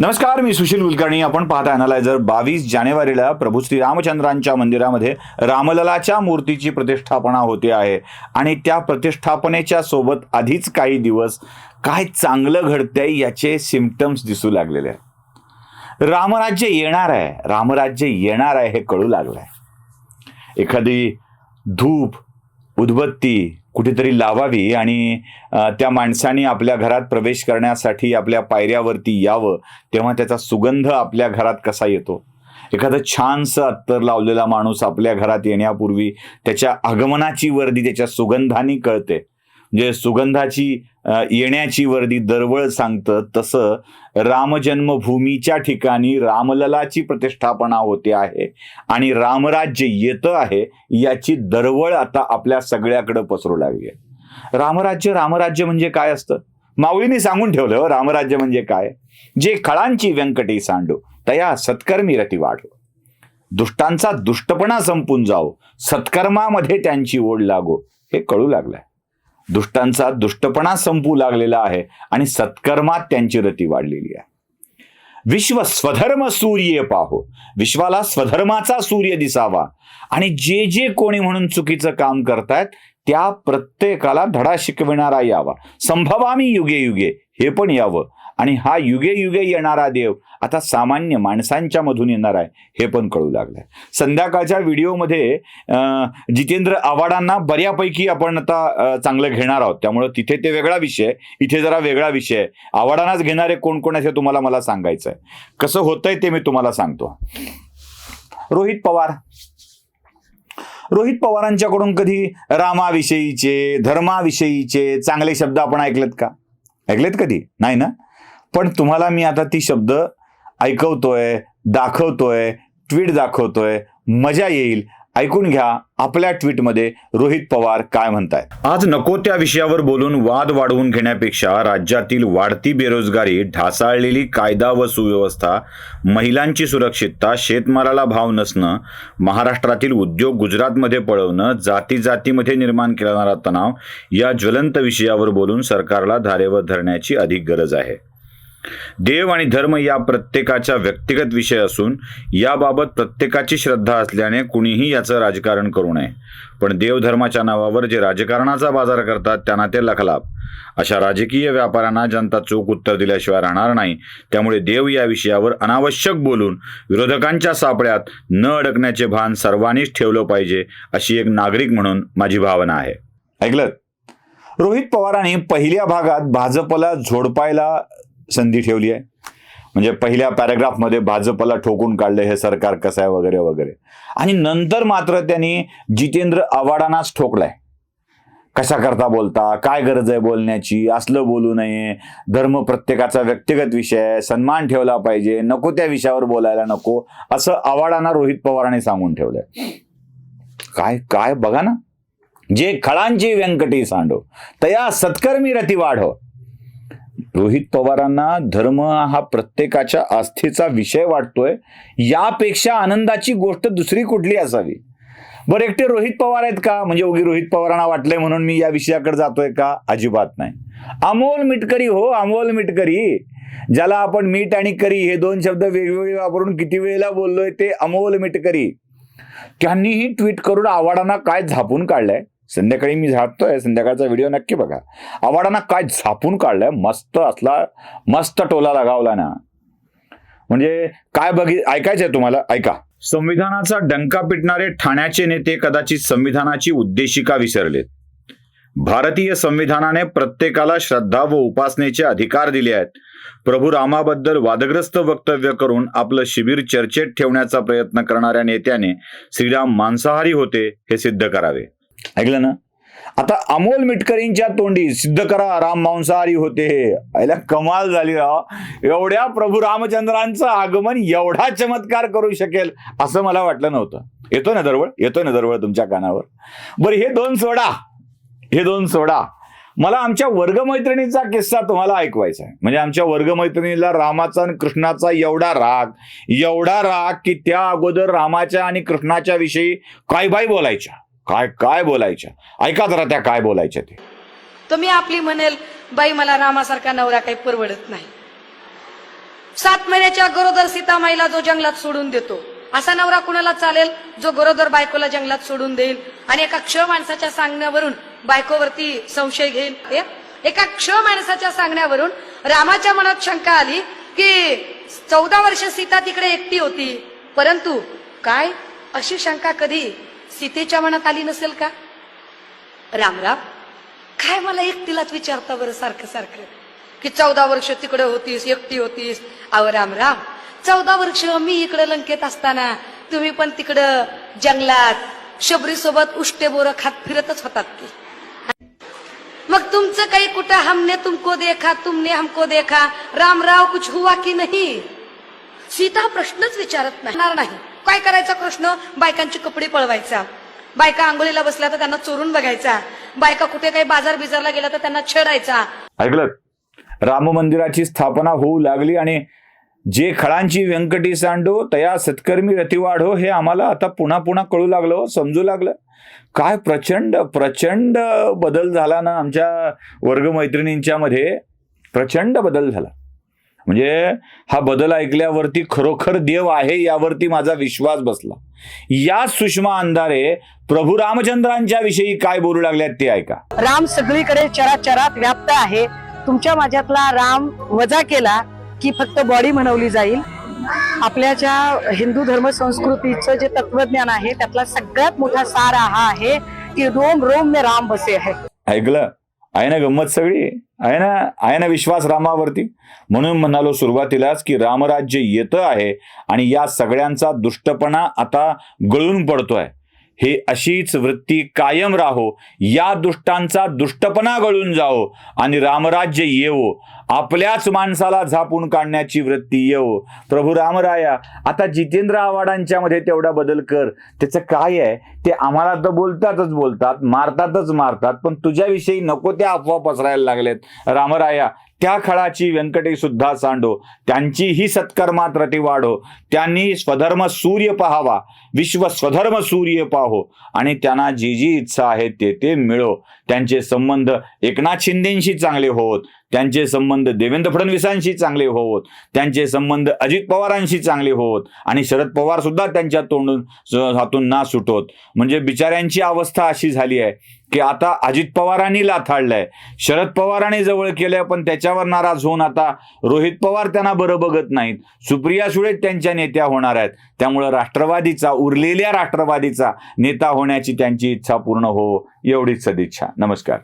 नमस्कार, मी सुशील कुलकर्णी. आपण पाहता अॅनालायझर. 22 जानेवारीला प्रभू श्रीरामचंद्रांच्या मंदिरामध्ये रामललाच्या मूर्तीची प्रतिष्ठापना होते आहे आणि त्या प्रतिष्ठापनेच्या सोबत आधीच काही दिवस काय चांगलं घडतंय याचे सिम्पटम्स दिसू लागलेले आहेत. रामराज्य येणार आहे, रामराज्य येणार आहे हे कळू लागलंय. एखादी धूप उदबत्ती कुठेतरी लावावी आणि त्या माणसाने आपल्या घरात प्रवेश करण्यासाठी आपल्या पायऱ्यावरती यावं, तेव्हा त्याचा सुगंध आपल्या घरात कसा येतो. एखादं छानसं अत्तर लावलेला माणूस आपल्या घरात येण्यापूर्वी त्याच्या आगमनाची वर्दी त्याच्या सुगंधाने कळते. म्हणजे सुगंधाची येण्याची वर्दी दरवळ सांगतं, तसं रामजन्मभूमीच्या ठिकाणी रामललाची प्रतिष्ठापना होते आहे आणि रामराज्य येतं आहे याची दरवळ आता आपल्या सगळ्याकडे पसरू लागली आहे. रामराज्य रामराज्य म्हणजे काय असतं? माऊलीने सांगून ठेवलं, रामराज्य म्हणजे काय? जे खळांची व्यंकटी सांडो तया सत्कर्मी रती वाढो. दुष्टांचा दुष्टपणा संपून जाओ, सत्कर्मामध्ये त्यांची ओढ लागो. हे कळू लागलंय. दुष्टांचा दुष्टपणा संपू लागलेला आहे आणि सत्कर्मात त्यांची रती वाढलेली आहे. विश्व स्वधर्म सूर्य पाहो, विश्वाला स्वधर्माचा सूर्य दिसावा आणि जे जे कोणी म्हणून चुकीचं काम करतायत त्या प्रत्येकाला धडा शिकविणारा यावा. संभवामी युगे युगे, हे पण यावं. आणि हा युगे युगे येणारा देव आता सामान्य माणसांच्या मधून येणार आहे हे पण कळू लागलंय. संध्याकाळच्या व्हिडिओमध्ये जितेंद्र आव्हाडांना बऱ्यापैकी आपण आता चांगलं घेणार आहोत, त्यामुळे तिथे ते वेगळा विषय, इथे जरा वेगळा विषय. आव्हाडांनाच घेणारे कोण कोण असे तुम्हाला मला सांगायचं आहे. कसं होतंय ते मी तुम्हाला सांगतो. रोहित पवारांच्याकडून कधी रामाविषयीचे, धर्माविषयीचे चांगले शब्द आपण ऐकलेत का? ऐकलेत कधी? नाही ना. पण तुम्हाला मी आता ती शब्द ऐकवतोय, दाखवतोय, ट्विट दाखवतोय, मजा येईल. ऐकून घ्या आपल्या ट्विटमध्ये रोहित पवार काय म्हणतायत. आज नको त्या विषयावर बोलून वाद वाढवून घेण्यापेक्षा राज्यातील वाढती बेरोजगारी, ढासाळलेली कायदा व सुव्यवस्था, महिलांची सुरक्षितता, शेतमालाला भाव नसणं, महाराष्ट्रातील उद्योग गुजरातमध्ये पळवणं, जाती जातीमध्ये निर्माण केला तणाव या ज्वलंत विषयावर बोलून सरकारला धारेवर धरण्याची अधिक गरज आहे. देव आणि धर्म या प्रत्येकाचा व्यक्तिगत विषय असून याबाबत प्रत्येकाची श्रद्धा असल्याने कुणीही याचं राजकारण करू नये. पण देवधर्माच्या नावावर जे राजकारणाचा बाजार करतात त्यांना ते लखलाप. अशा राजकीय व्यापाऱ्यांना जनता चोख उत्तर दिल्याशिवाय राहणार नाही. त्यामुळे देव या विषयावर अनावश्यक बोलून विरोधकांच्या सापळ्यात न अडकण्याचे भान सर्वांनीच ठेवलं पाहिजे, अशी एक नागरिक म्हणून माझी भावना आहे. ऐकलं? रोहित पवारांनी पहिल्या भागात भाजपला झोडपायला संधी ठेवली आहे. म्हणजे पहिल्या पॅराग्राफमध्ये भाजपला ठोकून काढले, हे सरकार कसं आहे वगैरे वगैरे. आणि नंतर मात्र त्यांनी जितेंद्र आव्हाडांनाच ठोकलाय. कशा करता बोलता, काय गरज आहे बोलण्याची, असलं बोलू नये, धर्म प्रत्येकाचा व्यक्तिगत विषय आहे, सन्मान ठेवला पाहिजे, नको त्या विषयावर बोलायला नको, असं आव्हाडांना रोहित पवारांनी सांगून ठेवलंय. काय काय बघा ना. जे खळांची व्यंकटी सांडो तया सत्कर्मी रती वाढो. रोहित पवारांना धर्म हा प्रत्येकाच्या आस्थेचा विषय वाटतोय, यापेक्षा आनंदाची गोष्ट दुसरी कुठली असावी? बरं, एकटे रोहित पवार आहेत का? म्हणजे उगी रोहित पवारांना वाटलंय म्हणून मी या विषयाकडे जातोय का? अजिबात नाही. अमोल मिटकरी, हो अमोल मिटकरी, ज्याला आपण मीठ आणि करी हे दोन शब्द वेगवेगळे वापरून किती वेळेला बोललोय, ते अमोल मिटकरी, त्यांनीही ट्विट करून आव्हाडांना काय झापून काढलंय. संध्याकाळी मी झापतोय, संध्याकाळचा व्हिडिओ नक्की बघा. आव्हाडांना काय झापून काढलंय. मस्त असला, मस्त टोला लगावला ना. म्हणजे काय ऐकायचंय तुम्हाला? ऐका. संविधानाचा डंका पिटणारे ठाण्याचे नेते कदाचित संविधानाची उद्देशिका विसरलेत. भारतीय संविधानाने प्रत्येकाला श्रद्धा व उपासनेचे अधिकार दिले आहेत. प्रभू रामाबद्दल वादग्रस्त वक्तव्य करून आपलं शिबिर चर्चेत ठेवण्याचा प्रयत्न करणाऱ्या नेत्याने श्रीराम मांसाहारी होते हे सिद्ध करावे. ऐकलं ना. आता अमोल मिटकरींच्या तोंडी सिद्ध करा राम मांसाहारी होते. याला कमाल झाली राव. एवढ्या प्रभू रामचंद्रांचं आगमन एवढा चमत्कार करू शकेल असं मला वाटलं नव्हतं. येतोय ना दरवळ तुमच्या कानावर? बरं, हे दोन सोडा. मला आमच्या वर्गमैत्रिणीचा किस्सा तुम्हाला ऐकवायचा आहे. म्हणजे आमच्या वर्गमैत्रिणीला रामाचा आणि कृष्णाचा एवढा राग की त्या अगोदर रामाच्या आणि कृष्णाच्या विषयी काय बोलायच्या, काय बोलायच्या. ऐका जरा त्या काय बोलायच्या ते. तर मी आपली म्हणेल, बाई मला रामासारखा नवरा काही परवडत नाही. 7 महिन्याच्या गरोदर सीतामाईला जो जंगलात सोडून देतो, असा नवरा कुणाला चालेल जो गरोदर बायकोला जंगलात सोडून देईल आणि एका क्ष माणसाच्या सांगण्यावरून बायकोवरती संशय घेईल? एका क्ष माणसाच्या सांगण्यावरून रामाच्या मनात शंका आली की 14 वर्ष सीता तिकडे एकटी होती, परंतु काय अशी शंका कधी सीतेच्या मनात आली नसेल का? रामराम, काय मला एकटीलाच विचारता बरं सारखं सारखं की 14 वर्ष तिकडे होतीस, एकटी होतीस? अहो रामराम, 14 वर्ष मी इकडे लंकेत असताना तुम्ही पण तिकडं जंगलात शबरी सोबत उष्टे बोरं खात फिरतच होतात की. मग तुमचं काही कुठं हमने तुमको देखा, तुमने हमको देखा, रामराव कुछ हुआ की नाही? सीता प्रश्नच विचारत नाही. काय करायचा कृष्ण? बायकांची कपडे पळवायचा, बायका आंघोळीला बसल्या तर त्यांना चोरून बघायचा, बायका कुठे काही बाजार बिजारला गेला तर त्यांना छेडायचा. ऐकलं? राम मंदिराची स्थापना होऊ लागली आणि जे खळांची व्यंकटी सांडो तया सत्कर्मी रतिवाढो हे आम्हाला आता पुन्हा पुन्हा कळू लागलं, समजू लागलं. काय प्रचंड प्रचंड बदल झाला ना आमच्या वर्गमैत्रिणींच्या मध्ये, प्रचंड बदल झाला. म्हणजे हा बदल ऐकल्यावरती खरोखर देव आहे यावरती माझा विश्वास बसला. या सुषमा अंधारे प्रभू रामचंद्रांच्या विषयी काय बोलू लागल्यात ते ऐका. राम सगळीकडे चराचरात व्याप्त आहे. तुमच्या माझ्यातला राम वजा केला की फक्त बॉडी म्हणवली जाईल. आपल्या ज्या हिंदू धर्म संस्कृतीचं जे तत्वज्ञान आहे त्यातला सगळ्यात मोठा सार हा आहे की रोम रोम में राम बसे है. ऐकलं? आहे ना गंमत सगळी? आहे ना विश्वास रामावरती? म्हणून म्हणालो सुरुवातीलाच की रामराज्य येतं आहे आणि या सगळ्यांचा दुष्टपणा आता गळून पडतोय. हे अशीच वृत्ती कायम राहो, या दुष्टांचा दुष्टपणा गळून जाओ आणि रामराज्य येवो. आपल्याच माणसाला झापून काढण्याची वृत्ती येवो. प्रभू रामराया, आता जितेंद्र आव्हाडांच्या मध्ये तेवढा बदल कर. त्याचं काय आहे ते आम्हाला तर बोलतात, मारतात, पण तुझ्याविषयी नको त्या अफवा पसरायला लागलेत. रामराया, त्या खळाची व्यंकटी सुद्धा सांडो, त्यांचीही सत्कर्मात रती वाढो. त्यांनी स्वधर्म सूर्य पाहावा, विश्व स्वधर्म सूर्य पाहो आणि त्यांना जी जी इच्छा आहे ते मिळो. त्यांचे संबंध एकनाथ शिंदेशी चांगले होत, त्यांचे संबंध देवेंद्र फडणवीसांशी चांगले होत, त्यांचे संबंध अजित पवारांशी चांगले होत आणि शरद पवार सुद्धा त्यांच्या तोंडून हातून ना सुटोत. म्हणजे बिचाऱ्यांची अवस्था अशी झाली आहे की आता अजित पवारांनी लाथाडलंय, शरद पवारांनी जवळ केलंय, पण त्याच्यावर नाराज होऊन आता रोहित पवार त्यांना बरं बघत नाहीत. सुप्रिया सुळे त्यांच्या नेत्या होणार आहेत. त्यामुळं राष्ट्रवादीचा, उरलेल्या राष्ट्रवादीचा नेता होण्याची त्यांची इच्छा पूर्ण हो, एवढीच सदिच्छा. नमस्कार.